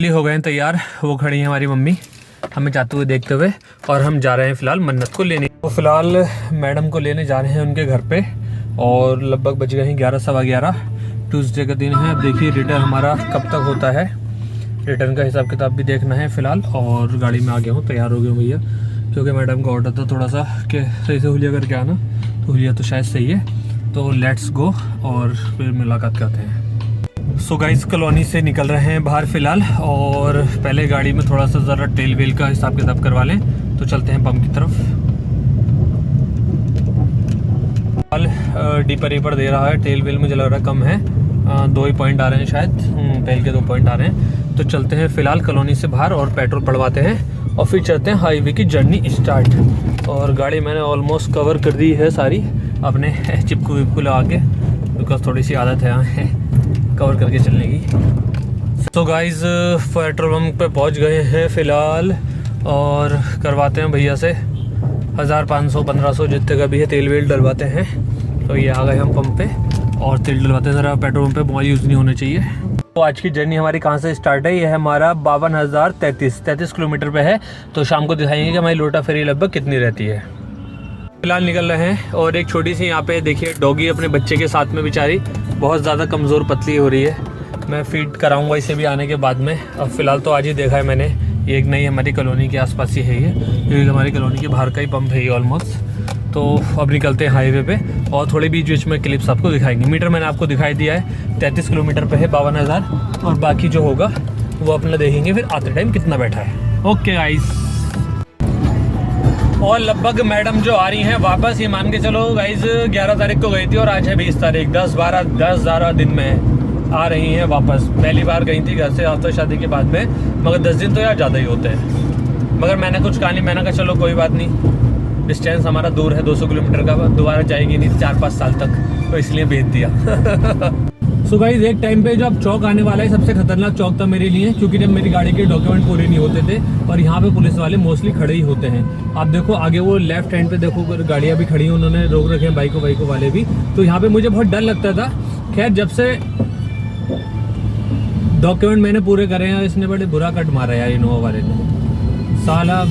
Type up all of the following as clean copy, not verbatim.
हो गए हैं तैयार, वो खड़ी है हमारी मम्मी हमें जाते हुए देखते हुए, और हम जा रहे हैं फ़िलहाल मन्नत को लेने। तो फ़िलहाल मैडम को लेने जा रहे हैं उनके घर पे, और लगभग बज गए हैं 11 सवा 11। ट्यूसडे का दिन है। अब देखिए रिटर्न हमारा कब तक होता है, रिटर्न का हिसाब किताब भी देखना है फ़िलहाल। और गाड़ी में आ गया हूँ, तैयार हो गया हूँ भैया, क्योंकि मैडम का ऑर्डर था थोड़ा सा कि सही से हुलिया करके आना, तो हुलिया तो शायद सही है। तो लेट्स गो और फिर मुलाकात करते हैं। सो गाइस कॉलोनी से निकल रहे हैं बाहर फ़िलहाल, और पहले गाड़ी में थोड़ा सा ज़रा तेल वेल का हिसाब किताब करवा लें, तो चलते हैं पंप की तरफ। फिलहाल डीपर ईपर दे रहा है, तेल वेल मुझे लग रहा है कम है, 2 ही पॉइंट आ रहे हैं शायद, तेल के 2 पॉइंट आ रहे हैं। तो चलते हैं फ़िलहाल कॉलोनी से बाहर और पेट्रोल पड़वाते हैं, और फिर चलते हैं हाईवे की जर्नी स्टार्ट। और गाड़ी मैंने ऑलमोस्ट कवर कर दी है सारी अपने चिपकू विपकू लगा के, बिकॉज थोड़ी सी आदत है कवर करके चलने की। तो गाइज़ पेट्रोल पंप पे पहुंच गए हैं फ़िलहाल, और करवाते हैं भैया से 1500-1500 जितने का भी है तेल वेल डलवाते हैं। तो ये आ गए हम पंप पे, और तेल डलवाते हैं। ज़रा पेट्रोल पंप पे मोबाइल यूज़ नहीं होना चाहिए। तो आज की जर्नी हमारी कहाँ से स्टार्ट है, ये है हमारा 52,033 किलोमीटर पे है। तो शाम को दिखाएंगे कि हमारी लोटा फेरी लगभग कितनी रहती है। फिलहाल निकल रहे हैं, और एक छोटी सी यहाँ पे देखिए डॉगी अपने बच्चे के साथ में, बेचारी बहुत ज़्यादा कमज़ोर पतली हो रही है। मैं फीड कराऊंगा इसे भी आने के बाद में। अब फ़िलहाल तो आज ही देखा है मैंने, ये एक नई हमारी कॉलोनी के आसपास ही है, ये हमारी कॉलोनी के बाहर का ही पंप है ये ऑलमोस्ट। तो अब निकलते हैं हाईवे पे, और थोड़े बीच बीच में क्लिप्स आपको दिखाएंगे। मीटर मैंने आपको दिखाई दिया है, 33 किलोमीटर पे है 52,000, और बाकी जो होगा वो अपना देखेंगे फिर आते टाइम कितना बैठा है। ओके गाइस, और लगभग मैडम जो आ रही हैं वापस, ये मान के चलो गाइज 11 तारीख को गई थी और आज है 20 तारीख, 10-12 दिन में आ रही हैं वापस। पहली बार गई थी घर से आफ्टर शादी के बाद में, मगर 10 दिन तो यार ज़्यादा ही होते हैं। मगर मैंने कुछ कहा नहीं, मैंने कहा चलो कोई बात नहीं, डिस्टेंस हमारा दूर है 200 किलोमीटर का, दोबारा जाएगी नहीं 4-5 साल तक, तो इसलिए भेज दिया। सो गाइस एक टाइम पे जो अब चौक आने वाला है, सबसे खतरनाक चौक था मेरे लिए, क्योंकि जब मेरी गाड़ी के डॉक्यूमेंट पूरे नहीं होते थे, और यहाँ पे पुलिस वाले मोस्टली खड़े ही होते हैं। आप देखो आगे वो लेफ्ट हैंड पे देखो गाड़ियाँ भी खड़ी हैं, उन्होंने रोक रखे हैं बाइकों वाले भी। तो यहाँ पे मुझे बहुत डर लगता था। खैर जब से डॉक्यूमेंट मैंने पूरे करे हैं, इसने बड़े बुरा कट मारा यार इनोवा वाले ने। साला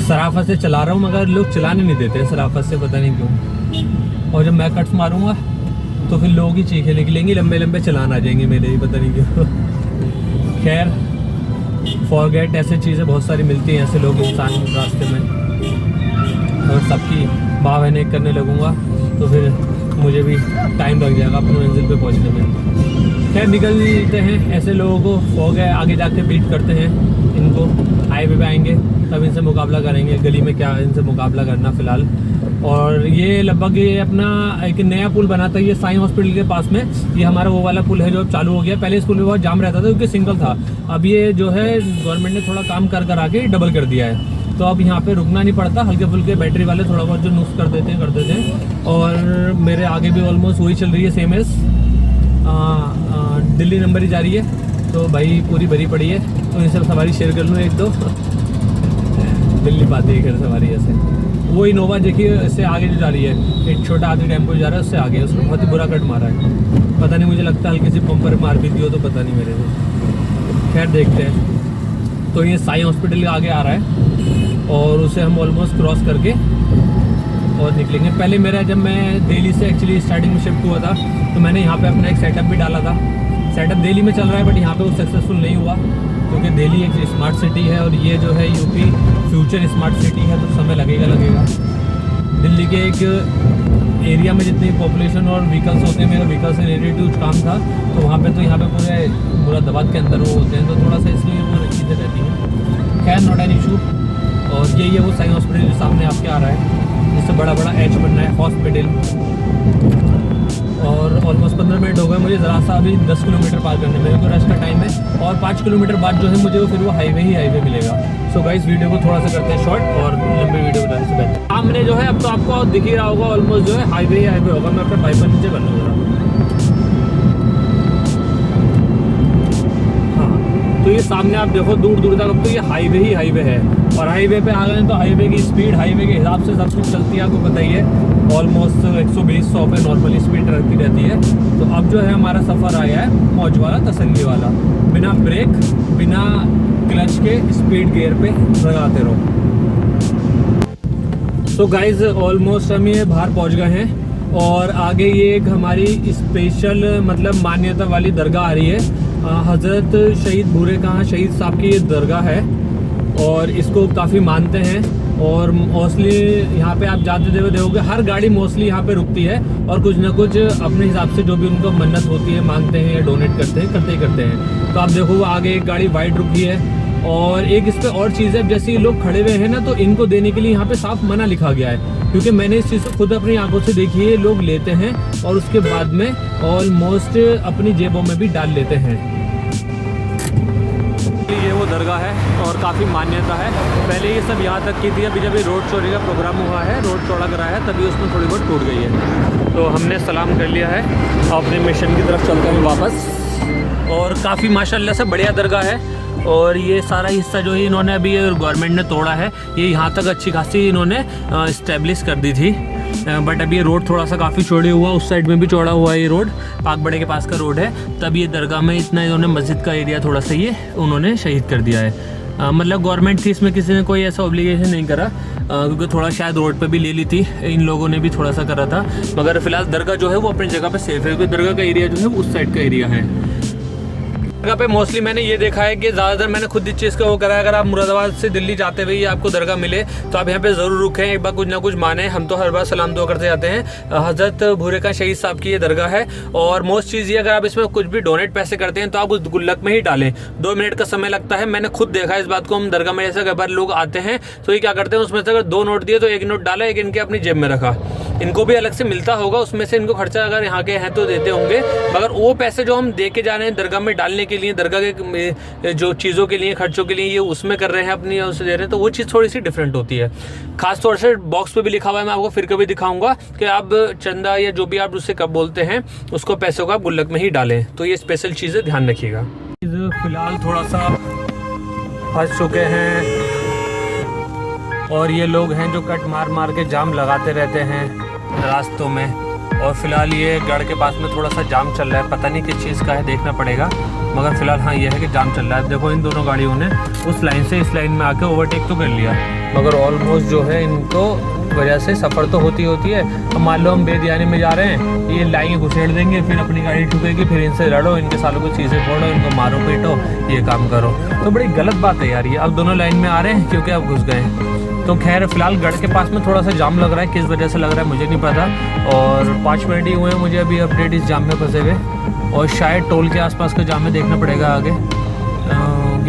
शराफत से चला रहा हूँ, मगर लोग चलाने नहीं देते शराफत से, पता नहीं क्यों। और जब मैं कट्स मारूंगा तो फिर लोग ही चीखे निकलेंगी, लंबे लंबे चलान आ जाएंगे मेरे ही, पता नहीं क्यों। खैर फॉरगेट, ऐसे चीज़ें बहुत सारी मिलती हैं, ऐसे लोग इंसान रास्ते में, और सबकी बाह बहने करने लगूंगा तो फिर मुझे भी टाइम लग जाएगा अपनी मंजिल पे पहुंचने में। खैर निकलते हैं, ऐसे लोगों को फॉग है, आगे जाके बीट करते हैं इनको, हाईवे पे आएंगे तब इनसे मुकाबला करेंगे, गली में क्या इनसे मुकाबला करना फ़िलहाल। और ये लगभग ये अपना एक नया पुल बना था, ये साई हॉस्पिटल के पास में, ये हमारा वो वाला पुल है जो अब चालू हो गया। पहले इस पुल में बहुत जाम रहता था क्योंकि सिंगल था, अब ये जो है गवर्नमेंट ने थोड़ा काम कर आके डबल कर दिया है। तो अब यहाँ पे रुकना नहीं पड़ता, हल्के फुल्के बैटरी वाले थोड़ा बहुत जो नुक्स कर देते हैं। और मेरे आगे भी ऑलमोस्ट वही चल रही है, सेम एस दिल्ली नंबर ही जा रही है, तो भाई पूरी भरी पड़ी है। तो इनसे सवारी शेयर कर लूँ 1-2 दिल्ली पाती है खैर सवारी ऐसे। वो इनोवा देखिए इससे आगे जो जा रही है, एक छोटा आदमी टेम्पो जा रहा है, उससे आगे, उसने बहुत ही बुरा कट मारा है। पता नहीं, मुझे लगता है हल्की सी पंपर मार भी दी हो, तो पता नहीं मेरे को। खैर देखते हैं। तो ये साई हॉस्पिटल के आगे आ रहा है, और उसे हम ऑलमोस्ट क्रॉस करके और निकलेंगे। पहले मेरा जब मैं दिल्ली से एक्चुअली स्टार्टिंग में शिफ्ट हुआ था, तो मैंने यहाँ पे अपना एक सेटअप भी डाला था। सेटअप दिल्ली में चल रहा है, बट यहाँ पे वो सक्सेसफुल नहीं हुआ, क्योंकि दिल्ली एक स्मार्ट सिटी है, और ये जो है यूपी फ्यूचर स्मार्ट सिटी है, तो समय लगेगा। दिल्ली के एक एरिया में जितनी पॉपुलेशन और व्हीकल्स होते हैं, मेरा व्हीकल से रिलेटेड काम था, तो वहाँ पे पूरे मुरादाबाद के अंदर वो होते हैं, तो थोड़ा सा इसलिए वो चीज़ें रहती हैं। खैर नॉट एन इशू। और यही है वो साई हॉस्पिटल जो सामने आपके आ रहा है, जिससे बड़ा एच बन रहा है हॉस्पिटल। और ऑलमोस्ट 15 मिनट हो गए मुझे ज़रा सा अभी 10 किलोमीटर पार करने, मेरे को रेस्ट का टाइम है, और 5 किलोमीटर बाद जो है मुझे फिर वो हाईवे मिलेगा। सो गाइस वीडियो को थोड़ा सा करते हैं शॉर्ट, और लंबी वीडियो बनाने से बेहतर सामने जो है अब तो आपको दिख ही रहा होगा, ऑलमोस्ट जो है हाईवे होगा। मैं अपने पाइप पर नीचे कर लूँगा। हाँ, तो ये सामने आप देखो दूर दूर तक अब तो ये हाईवे है, और हाईवे पे आ गए तो हाईवे की स्पीड हाईवे के हिसाब से सब कुछ चलती है, आपको पता ही है। ऑलमोस्ट 120-100 पे नॉर्मली स्पीड रखती रहती है। तो अब जो है हमारा सफ़र आया है मौज वाला, तसल्ली वाला, बिना ब्रेक बिना क्लच के स्पीड गियर पे लगाते रहो। तो गाइज ऑलमोस्ट हम ये बाहर पहुंच गए हैं और आगे ये एक हमारी स्पेशल मतलब मान्यता वाली दरगाह आ रही है। हज़रत शहीद भूरे खां शहीद साहब की ये दरगाह है और इसको काफ़ी मानते हैं। और मोस्टली यहाँ पे आप जाते देखोगे हर गाड़ी मोस्टली यहाँ पे रुकती है और कुछ ना कुछ अपने हिसाब से जो भी उनको मन्नत होती है मांगते हैं या डोनेट करते हैं। तो आप देखो आगे एक गाड़ी वाइट रुकी है और एक इस पे और चीज़ है, जैसे ये लोग खड़े हुए हैं ना तो इनको देने के लिए यहाँ पे साफ मना लिखा गया है, क्योंकि मैंने इस चीज़ को खुद अपनी आंखों से देखी है। लोग लेते हैं और उसके बाद में ऑलमोस्ट अपनी जेबों में भी डाल लेते हैं। ये वो दरगाह है और काफ़ी मान्यता है। पहले ये सब यहाँ तक की थी, अभी जब ये रोड चोरी का प्रोग्राम हुआ है, रोड चौड़ा कराया है, तभी उसमें थोड़ी बहुत टूट गई है। तो हमने सलाम कर लिया है, अपने मिशन की तरफ चलते हैं वापस। और काफ़ी माशाल्लाह से बढ़िया दरगाह है। और ये सारा हिस्सा जो है इन्होंने अभी गवर्नमेंट ने तोड़ा है, ये यहाँ तक अच्छी खासी इन्होंने इस्टेब्लिश कर दी थी। बट अभी ये रोड थोड़ा सा काफ़ी चौड़ी हुआ, उस साइड में भी चौड़ा हुआ है ये रोड, पाक बड़े के पास का रोड है। तब ये दरगाह में इतना इन्होंने मस्जिद का एरिया थोड़ा सा ये उन्होंने शहीद कर दिया है। मतलब गवर्नमेंट थी, इसमें किसी ने कोई ऐसा ऑब्लिगेशन नहीं करा, क्योंकि थोड़ा शायद रोड पे भी ले ली थी, इन लोगों ने भी थोड़ा सा करा था। मगर फिलहाल दरगाह जो है वो अपनी जगह पे सेफ है, क्योंकि दरगाह का एरिया जो है उस साइड का एरिया है। दरगाह पे मोस्टली मैंने ये देखा है कि ज़्यादातर मैंने खुद इस चीज़ का वो करा है, अगर आप मुरादाबाद से दिल्ली जाते हुए आपको दरगाह मिले तो आप यहाँ पे ज़रूर रुकें, एक बार कुछ ना कुछ माने। हम तो हर बार सलाम दुआ करते जाते हैं। हज़रत भूरे खां शहीद साहब की ये दरगाह है और मोस्ट चीज़ ये, अगर आप इसमें कुछ भी डोनेट पैसे करते हैं तो आप उस गुल्लक में ही डालें। 2 मिनट का समय लगता है, मैंने खुद देखा इस बात को। हम दरगाह में जैसे कई बार लोग आते हैं तो ये क्या करते हैं, उसमें से अगर 2 नोट दिए तो 1 नोट डाला, 1 इनके अपनी जेब में रखा। इनको भी अलग से मिलता होगा, उसमें से इनको खर्चा अगर यहाँ के हैं तो देते होंगे, मगर वो पैसे जो हम दे के जा रहे हैं दरगाह में डालने के लिए, दरगाह के जो चीज़ों के लिए, खर्चों के लिए ये उसमें कर रहे हैं, अपनी उसे दे रहे हैं, तो वो चीज़ थोड़ी सी डिफरेंट होती है। खास तौर से बॉक्स पे भी लिखा हुआ है, मैं आपको फिर कभी दिखाऊंगा कि आप चंदा या जो भी आप उससे कब बोलते हैं उसको पैसों को आप गुल्लक में ही डालें। तो ये स्पेशल चीज़ें ध्यान रखिएगा। फिलहाल थोड़ा सा फंस चुके हैं और ये लोग हैं जो कट मार मार के जाम लगाते रहते हैं रास्तों में। और फिलहाल ये गढ़ के पास में थोड़ा सा जाम चल रहा है, पता नहीं किस चीज़ का है, देखना पड़ेगा। मगर फिलहाल हाँ ये है कि जाम चल रहा है। देखो इन दोनों गाड़ियों ने उस लाइन से इस लाइन में आके ओवरटेक तो कर लिया, मगर ऑलमोस्ट जो है इनको वजह से सफ़र तो होती है। अब मान लो हम बेदियानी में जा रहे हैं, ये लाइन घुसेड़ देंगे, फिर अपनी गाड़ी ठुकेगी, फिर इनसे लड़ो, इनके सालों को चीज़ें फोड़ो, इनको मारो पीटो, ये काम करो। तो बड़ी गलत बात है यार ये। अब दोनों लाइन में आ रहे हैं क्योंकि अब घुस गए। तो खैर फिलहाल गढ़ के पास में थोड़ा सा जाम लग रहा है, किस वजह से लग रहा है मुझे नहीं पता। और 5 मिनट ही हुए हैं मुझे अभी अपडेट इस जाम में फंसे हुए, और शायद टोल के आसपास का जाम में देखना पड़ेगा आगे,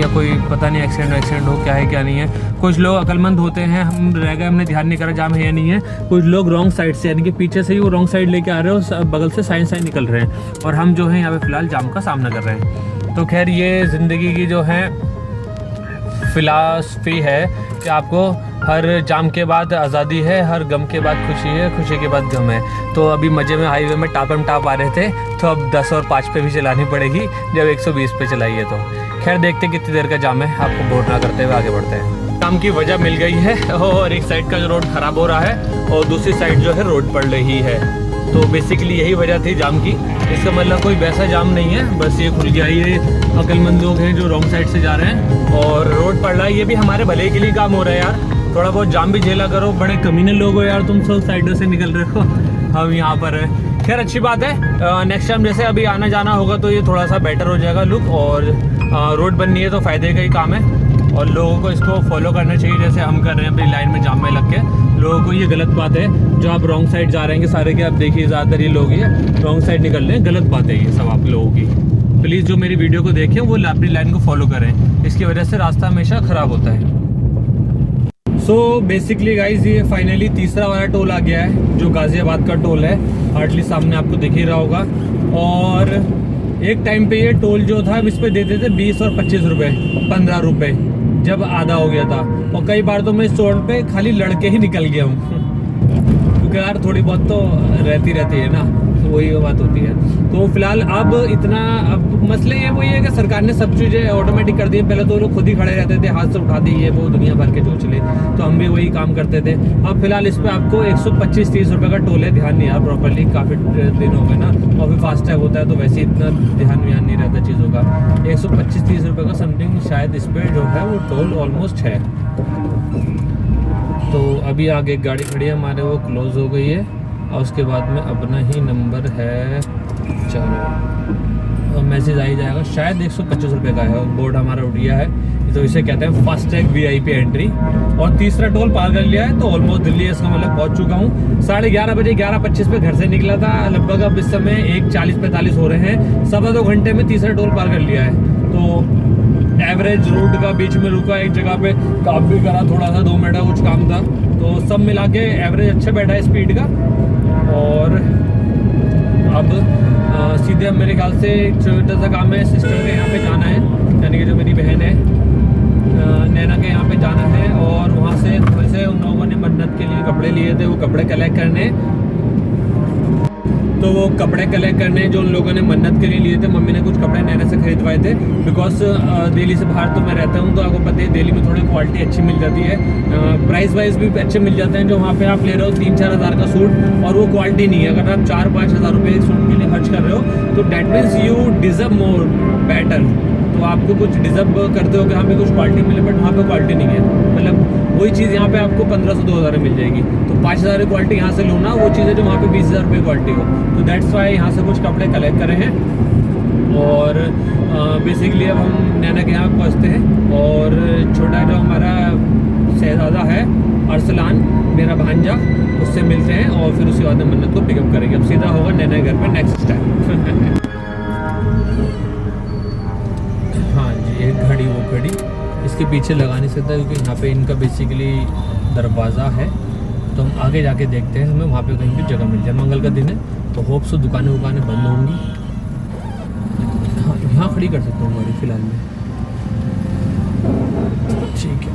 या कोई पता नहीं एक्सीडेंट हो, क्या है क्या नहीं है। कुछ लोग अक्लमंद होते हैं, हम रह गए, हमने ध्यान नहीं करा जाम है या नहीं है। कुछ लोग रॉन्ग साइड से, यानी कि पीछे से ही वो रॉन्ग साइड लेके आ रहे हो, बगल से साइड साइड निकल रहे हैं, और हम जो है यहाँ पे फिलहाल जाम का सामना कर रहे हैं। तो खैर ये ज़िंदगी की जो है फिलॉसफी है कि आपको हर जाम के बाद आज़ादी है, हर गम के बाद खुशी है, खुशी के बाद गम है। तो अभी मज़े में हाईवे में टापम टाप आ रहे थे, तो अब 10 और 5 पे भी चलानी पड़ेगी जब 120 पे चलाइए। तो खैर देखते कितनी देर का जाम है, आपको बोर ना करते हुए आगे बढ़ते हैं। जाम की वजह मिल गई है और एक साइड का जो रोड ख़राब हो रहा है और दूसरी साइड जो है रोड पड़ रही है। तो बेसिकली यही वजह थी जाम की। इसका मतलब कोई वैसा जाम नहीं है, बस ये खुल गया। ये अक्लमंद लोग हैं जो रॉन्ग साइड से जा रहे हैं और रोड पड़ रहा है। ये भी हमारे भले के लिए काम हो रहा है यार, थोड़ा बहुत जाम भी झेला करो। बड़े कमीने लोग हो यार, तुम सब साइडों से निकल रहे हो, हम यहाँ पर है। खैर अच्छी बात है, नेक्स्ट टाइम जैसे अभी आना जाना होगा तो ये थोड़ा सा बेटर हो जाएगा लुक। और रोड बननी है तो फ़ायदे का ही काम है और लोगों को इसको फॉलो करना चाहिए, जैसे हम कर रहे हैं अपनी लाइन में जाम में लग के। लोगों को ये गलत बात है जो आप रॉन्ग साइड जा रहे हैं सारे के, आप देखिए ज़्यादातर ये लोग ये रॉन्ग साइड निकल रहे हैं, गलत बात है ये सब आप लोगों की। प्लीज़ जो मेरी वीडियो को देखें वो अपनी लाइन को फॉलो करें, इसकी वजह से रास्ता हमेशा ख़राब होता है। सो बेसिकली गाइज ये फाइनली तीसरा वाला टोल आ गया है जो गाज़ियाबाद का टोल है, हार्डली सामने आपको दिख ही रहा होगा। और एक टाइम पे ये टोल जो था इस पे देते थे 20 और 25 रुपये, 15 रुपये जब आधा हो गया था। और कई बार तो मैं इस टोल पे खाली लड़के ही निकल गया हूँ क्योंकि यार थोड़ी बहुत तो रहती है ना, तो वही बात होती है। तो फिलहाल अब इतना, अब मसले ये वही है कि सरकार ने सब चीज़ें ऑटोमेटिक कर दी है। पहले तो लोग खुद ही खड़े रहते थे, हाथ से उठा दिए वो दुनिया भर के चोचले, तो हम भी वही काम करते थे। अब फिलहाल इस पर आपको 125-30 रुपये का टोल है। ध्यान नहीं यार प्रॉपरली, काफ़ी दिन हो गए ना, और भी फास्टैग होता है तो वैसे इतना ध्यान नहीं रहता चीज़ों का। 125-30 रुपये का समथिंग शायद इस पर जो है वो टोल ऑलमोस्ट है। तो अभी आगे एक गाड़ी खड़ी है हमारे, वो क्लोज हो गई है, और उसके बाद में अपना ही नंबर है 4 और मैसेज आ ही जाएगा। शायद 125 रुपये का है, बोर्ड हमारा उठ गया है, तो इसे कहते हैं फास्टैग VIP एंट्री। और तीसरा टोल पार कर लिया है, तो ऑलमोस्ट दिल्ली इसका मतलब पहुंच चुका हूँ। 11:30 बजे 11:25 पे घर से निकला था, लगभग अब इस समय 1:40-45 हो रहे हैं। 2.25 घंटे में तीसरा टोल पार कर लिया है। तो एवरेज रूट का बीच में रुका एक जगह पे, काम भी करा थोड़ा सा, 2 मिनट का कुछ काम था, तो सब मिला के एवरेज अच्छा बैठा है स्पीड का। और अब सीधे अब मेरे ख्याल से एक छोटा सा काम है, सिस्टर के यहाँ पे जाना है, यानी कि जो मेरी बहन है नैना के यहाँ पे जाना है। और वहाँ से वैसे उन लोगों ने मन्नत के लिए कपड़े लिए थे, वो कपड़े कलेक्ट करने, तो वो कपड़े कलेक्ट करने जो उन लोगों ने मन्नत के लिए थे। मम्मी ने कुछ कपड़े नैना से खरीदवाए थे, बिकॉज दिल्ली से बाहर तो मैं रहता हूँ, तो आपको पता है दिल्ली में थोड़ी क्वालिटी अच्छी मिल जाती है, प्राइस वाइज भी अच्छे मिल जाते हैं। जो वहाँ पे आप ले रहे हो 3-4 हज़ार का सूट, और वो क्वालिटी नहीं है। अगर आप 4-5 हज़ार रुपये एक सूट के लिए खर्च कर रहे हो, तो that means you deserve more better. तो आपको कुछ डिजर्व करते हो कि हमें कुछ क्वालिटी मिले, बट वहाँ पे क्वालिटी नहीं है। मतलब वही चीज़ यहाँ पे आपको 1500-2000 में मिल जाएगी, तो 5000 की क्वालिटी यहाँ से लो ना, वो चीज़ है जो वहाँ पे 20,000 रुपये क्वालिटी हो। तो दैट्स वाई यहाँ से कुछ कपड़े कलेक्ट करे हैं। और बेसिकली अब हम नैना के यहाँ पहुँचते हैं, और छोटा जो हमारा शहजादा है अरसलान, मेरा भांजा, उससे मिलते हैं, और फिर उसके बाद में मन्नत को पिकअप करेंगे। अब सीधा होगा नैना घर पर नेक्स्ट टाइम। हाँ जी, एक घड़ी वो घड़ी इसके पीछे लगा नहीं सकता, क्योंकि यहाँ पे इनका बेसिकली दरवाज़ा है। तो हम आगे जाके देखते हैं, हमें वहाँ पे कहीं भी जगह मिल जाए। मंगल का दिन है, तो होप सो दुकानें बंद होंगी। हाँ, यहाँ खड़ी कर सकता हूँ गाड़ी फिलहाल में। ठीक है,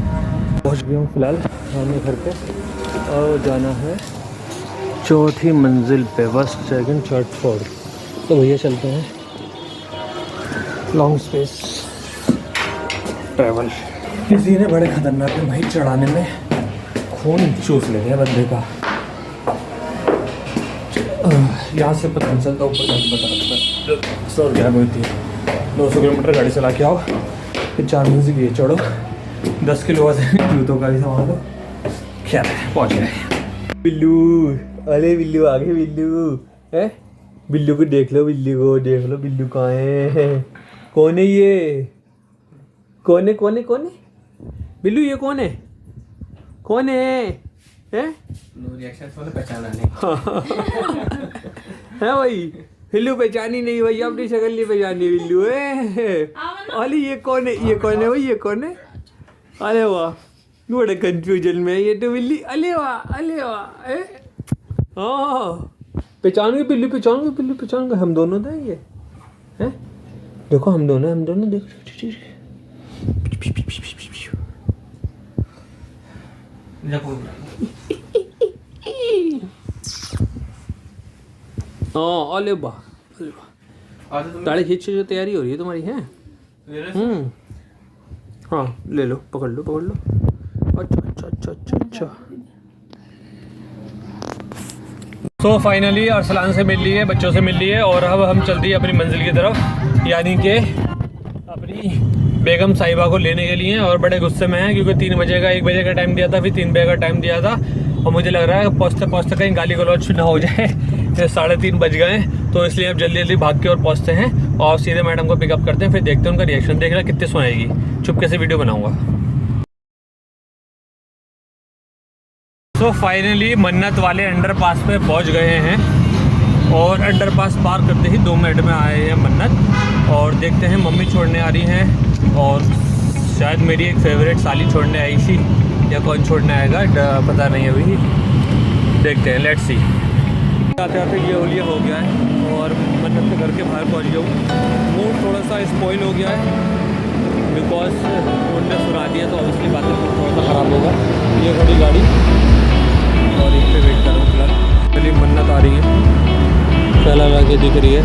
पहुँच गया हूँ फिलहाल हमें घर पे, और जाना है 4थी मंजिल पे, बस 2nd 3rd फ्लोर। तो भैया चलते हैं। लॉन्ग स्पेस ट्रैवल, किसी ने बड़े खतरनाक है भाई, चढ़ाने में खून चूस ले गया बंदे का। यहाँ से पता नहीं चलता, ऊपर जाके पता लगता। 100 क्या कोई थी, 200 किलोमीटर गाड़ी चला के आओ, फिर 4 मंजिल ये चढ़ो, 10 किलो से जूतों का भी सामान लो। खैर पहुँच गए। बिल्लू, अरे बिल्लू आ गए, बिल्लू है, बिल्लू को देख लो, बिल्लू को देख लो, बिल्लू कहाँ है? कौन है ये? कौन है बिल्लू, ये कौन है? कौन है? हैं? पहचाना नहीं है भाई, बिल्लू पहचानी नहीं भाई, अपनी शक्ल नहीं पहचानी बिल्लू है। अरे ये कौन है? ये कौन है भाई? ये कौन है? अरे वाह, बड़े कंफ्यूजन में ये तो बिल्ली। अरे वाह, अरे वाह, हाँ पहचान गए बिल्लू, पहचान गए। हम दोनों थे ये, हैं? देखो हम दोनों देखो। हाँ, अले वाह, ताड़ी खींच जो तैयारी हो रही है तुम्हारी, है? हाँ ले लो, पकड़ लो। अच्छा। तो फाइनली अरसलान से मिल लिए, बच्चों से मिल लिए, और अब हम चलते हैं अपनी मंजिल की तरफ, यानी कि अपनी बेगम साहिबा को लेने के लिए। और बड़े गुस्से में हैं, क्योंकि 1 बजे का टाइम दिया था, फिर 3 बजे का टाइम दिया था, और मुझे लग रहा है पहुँचते कहीं गाली गलौज ना हो जाए। 3:30 बज गए, तो इसलिए अब जल्दी भाग के और पहुँचते हैं, और सीधे मैडम को पिकअप करते हैं। फिर देखते हैं उनका रिएक्शन, देख रहा कितने सुनाएगी। चुपके से वीडियो बनाऊँगा। तो फाइनली मन्नत वाले अंडरपास पे पहुंच गए हैं, और अंडरपास पार करते ही 2 मिनट में आए हैं मन्नत। और देखते हैं, मम्मी छोड़ने आ रही हैं, और शायद मेरी एक फेवरेट साली छोड़ने आई थी, या कौन छोड़ने आएगा पता नहीं अभी, देखते हैं, लेट्स सी। आते ये होलिया हो गया है, और मन्नत के घर के बाहर पहुँच गया हूँ। मूड थोड़ा सा स्पॉइल हो गया है, बिकॉज उनने सुना दिया, तो ऑब्वियसली बातें थोड़ा सा ख़राब होगा। ये खड़ी गाड़ी, और इन पे वेट कर रहा हूँ फिलहाल। मन्नत आ रही है, चला लगा के दिख रही है।